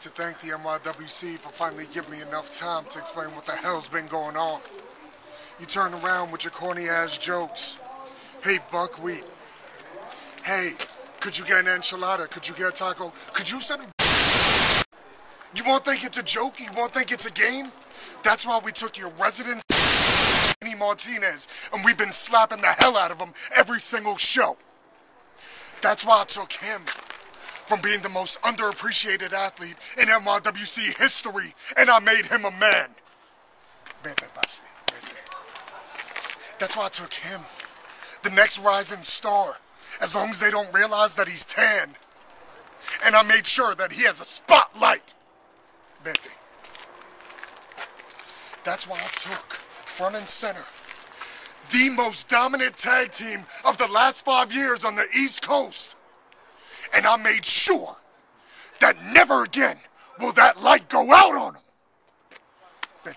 to thank the NYWC for finally giving me enough time to explain what the hell's been going on. You turn around with your corny ass jokes. Hey, buckwheat. Hey, could you get an enchilada? Could you get a taco? Could you send a... You won't think it's a joke? You won't think it's a game? That's why we took your resident Bennett Martinez and we've been slapping the hell out of him every single show. That's why I took him from being the most underappreciated athlete in NYWC history and I made him a man. That's why I took him, the next rising star, as long as they don't realize that he's tan. And I made sure that he has a spotlight. That's why I took, front and center, the most dominant tag team of the last 5 years on the East Coast. And I made sure that never again will that light go out on him. And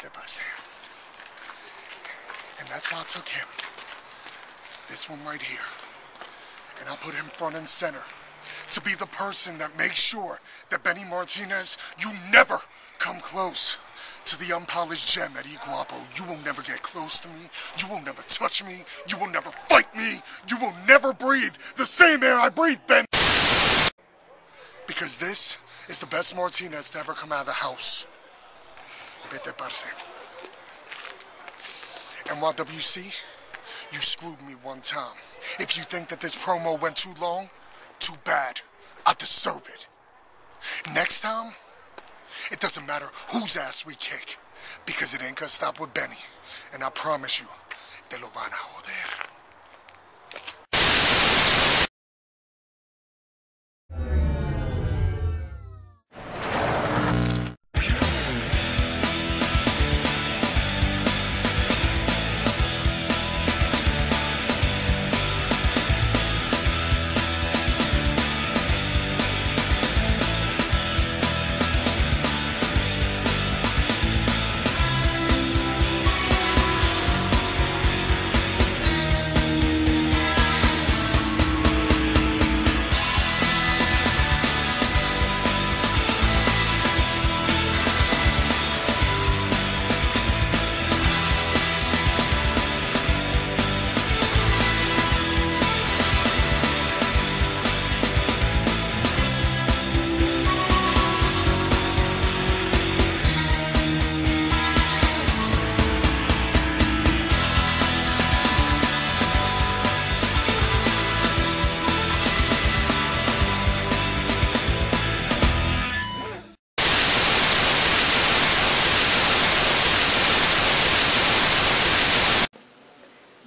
that's why I took him, this one right here, and I put him front and center to be the person that makes sure that Bennett Martinez, you never come close to the unpolished gem, Eddie Guapo. You will never get close to me. You will never touch me. You will never fight me. You will never breathe the same air I breathe, Ben. Because this is the best Martinez to ever come out of the house. NYWC, you screwed me one time. If you think that this promo went too long, too bad. I deserve it. Next time, it doesn't matter whose ass we kick, because it ain't gonna stop with Benny. And I promise you, te lo van a joder.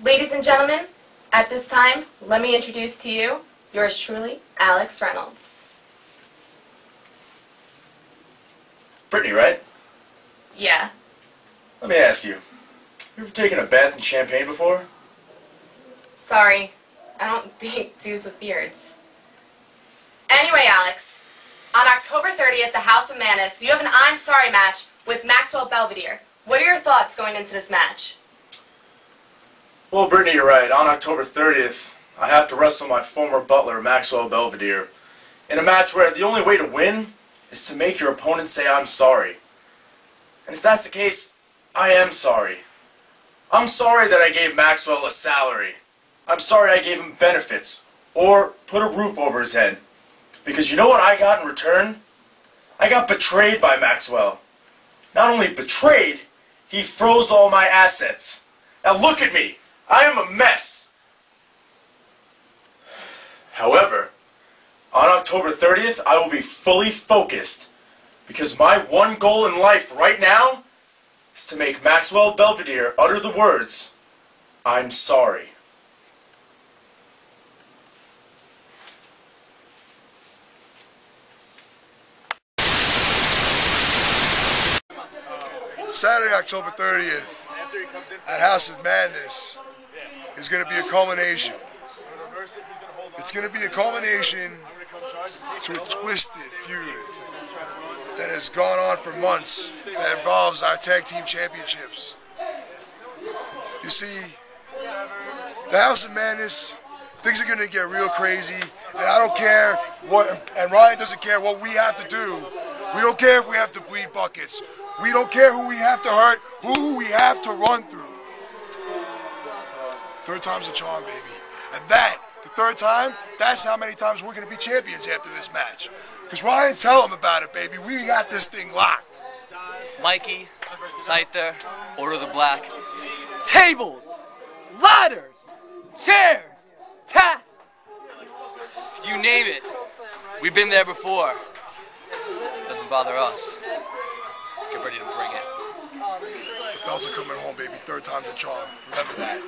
Ladies and gentlemen, at this time, let me introduce to you yours truly, Alex Reynolds. Brittany, right? Yeah. Let me ask you ever taken a bath in champagne before? Sorry, I don't date dudes with beards. Anyway, Alex, on October 30th, the House of Madness, you have an I'm Sorry match with Maxwell Belvadier. What are your thoughts going into this match? Well, Brittany, you're right. On October 30th, I have to wrestle my former butler, Maxwell Belvadier, in a match where the only way to win is to make your opponent say, I'm sorry. And if that's the case, I am sorry. I'm sorry that I gave Maxwell a salary. I'm sorry I gave him benefits, or put a roof over his head. Because you know what I got in return? I got betrayed by Maxwell. Not only betrayed, he froze all my assets. Now look at me. I am a mess. However, on October 30th, I will be fully focused because my one goal in life right now is to make Maxwell Belvadier utter the words, I'm sorry. Saturday, October 30th, at House of Madness is going to be a culmination. It's going to be a culmination to a twisted feud that has gone on for months that involves our Tag Team Championships. You see, the House of Madness, things are going to get real crazy, and I don't care what, and Ryan doesn't care what we have to do. We don't care if we have to bleed buckets. We don't care who we have to hurt, who we have to run through. Third time's a charm, baby. And that, the third time, that's how many times we're going to be champions after this match. Because Ryan, tell them about it, baby. We got this thing locked. Mikey, Syther, Order the Black. Tables, ladders, chairs, taps. You name it. We've been there before. Doesn't bother us. Get ready to bring it. The bells are coming home, baby. Third time's a charm. Remember that.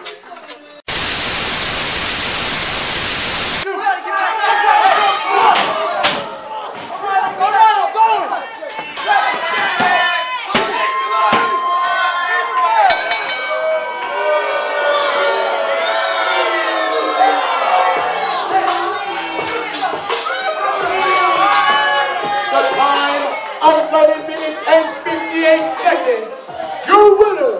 Of 11 minutes and 58 seconds, your winner,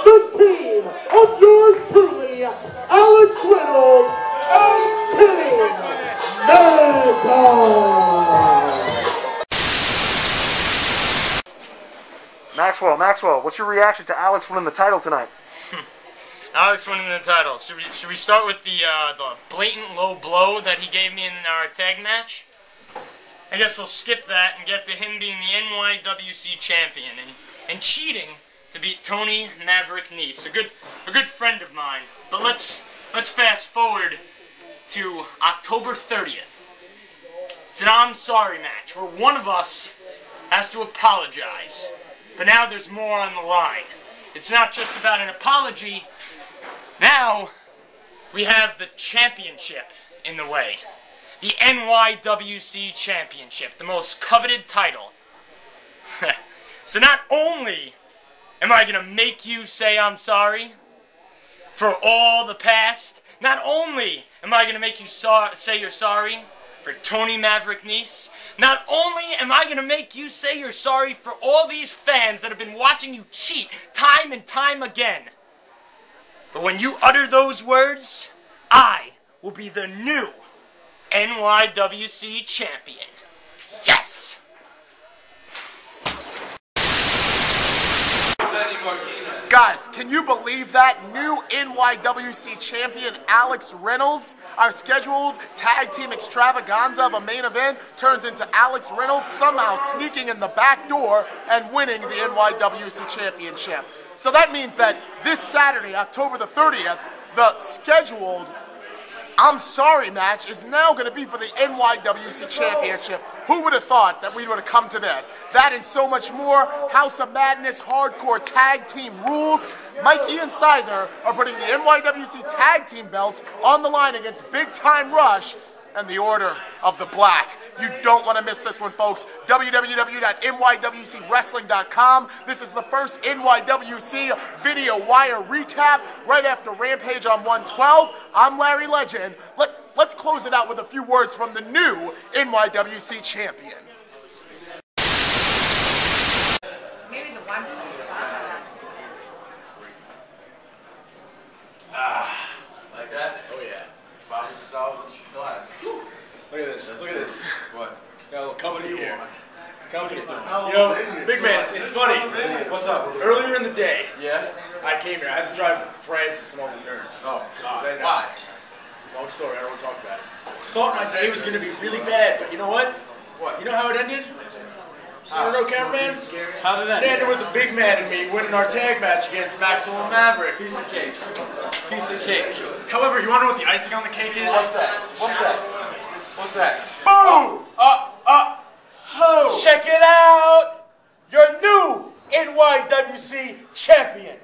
the team of yours truly, Alex Reynolds and Team Maxwell. Maxwell, what's your reaction to Alex winning the title tonight? Alex winning the title. Should we start with the blatant low blow that he gave me in our tag match? I guess we'll skip that and get to him being the NYWC champion and cheating to beat Tony Maverick Nice, a good friend of mine. But let's fast forward to October 30th. It's an I'm sorry match where one of us has to apologize. But now there's more on the line. It's not just about an apology. Now we have the championship in the way. The NYWC Championship, the most coveted title. So not only am I going to make you say I'm sorry for all the past, not only am I going to make you say you're sorry for Tony Maverick Nice, not only am I going to make you say you're sorry for all these fans that have been watching you cheat time and time again, but when you utter those words, I will be the new NYWC champion. Yes! Guys, can you believe that? New NYWC champion Alex Reynolds, our scheduled tag team extravaganza of a main event, turns into Alex Reynolds somehow sneaking in the back door and winning the NYWC championship. So that means that this Saturday, October the 30th, the scheduled I'm sorry match is now going to be for the NYWC Championship. Who would have thought that we would have come to this? That and so much more. House of Madness hardcore tag team rules. Mikey and Syther are putting the NYWC tag team belts on the line against Big Time Rush and the Order of the Black. You don't want to miss this one, folks. www.nywcwrestling.com. This is the first NYWC Video Wire recap right after Rampage on 112. I'm Larry Legend. Let's close it out with a few words from the new NYWC champion. Maybe the 1% spot. Like that? Oh yeah. $500 glass. Look at this. Look at this. What? Got a little company here. Company. You know, big man, it's funny. What's up? Earlier in the day, I came here. I had to drive with Francis and all the nerds. Oh, God. Why? Long story. I don't want to talk about it. Thought my day was going to be really bad, but you know what? What? You know how it ended? You don't know, cameraman? How did that end? It ended with the big man and me winning our tag match against Maxwell and Maverick. Piece of cake. Piece of cake. However, you want to know what the icing on the cake is? What's that? What's that? What's that? Boom! Check it out! Your new NYWC champion.